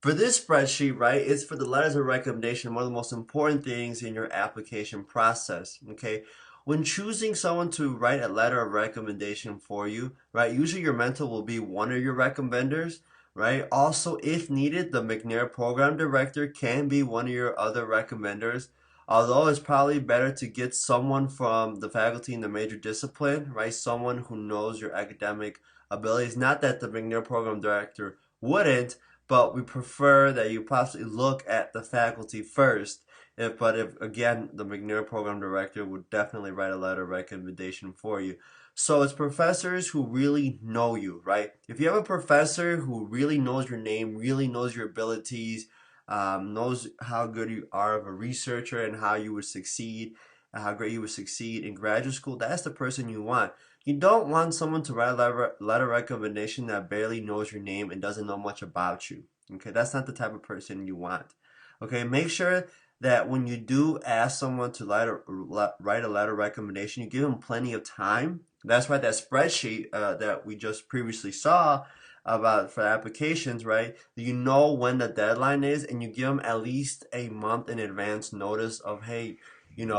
For this spreadsheet, right, it's for the letters of recommendation, one of the most important things in your application process, okay? When choosing someone to write a letter of recommendation for you, right, usually your mentor will be one of your recommenders, right? Also, if needed, the McNair program director can be one of your other recommenders. Although it's probably better to get someone from the faculty in the major discipline, right? Someone who knows your academic abilities. Not that the McNair program director wouldn't, but we prefer that you possibly look at the faculty first. But if again, the McNair program director would definitely write a letter of recommendation for you. So it's professors who really know you, right? If you have a professor who really knows your name, really knows your abilities, knows how good you are of a researcher and how you would succeed, how great you would succeed in graduate school, that's the person you want. You don't want someone to write a letter recommendation that barely knows your name and doesn't know much about you. Okay, that's not the type of person you want. Okay, make sure that when you do ask someone to write a letter recommendation, you give them plenty of time. That's why that spreadsheet that we just previously saw about for applications, right? You know when the deadline is, and you give them at least a month in advance notice of, hey,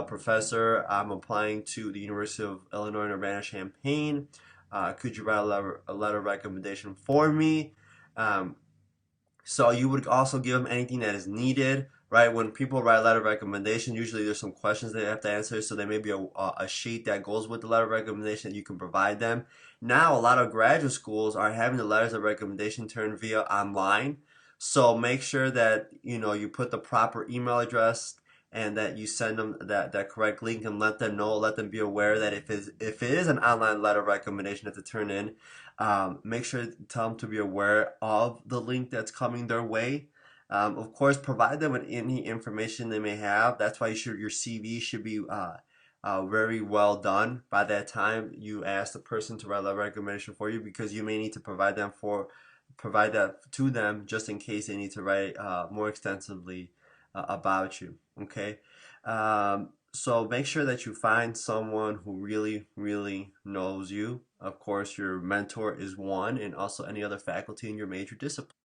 professor, I'm applying to the University of Illinois in Urbana-Champaign. Could you write a letter of recommendation for me? Um, so you would also give them anything that is needed, right? When people write a letter of recommendation, usually there's some questions they have to answer. So there may be a sheet that goes with the letter of recommendation that you can provide them. Now, a lot of graduate schools are having the letters of recommendation turned via online. So make sure that you put the proper email address and that you send them that correct link and let them know, let them be aware that if it is an online letter of recommendation that to turn in, make sure to tell them to be aware of the link that's coming their way. Of course, provide them with any information they may have. That's why your CV should be very well done by that time you ask the person to write a recommendation for you, because you may need to provide that to them just in case they need to write more extensively about you. Okay. So make sure that you find someone who really, really knows you. Of course, your mentor is one, and also any other faculty in your major discipline.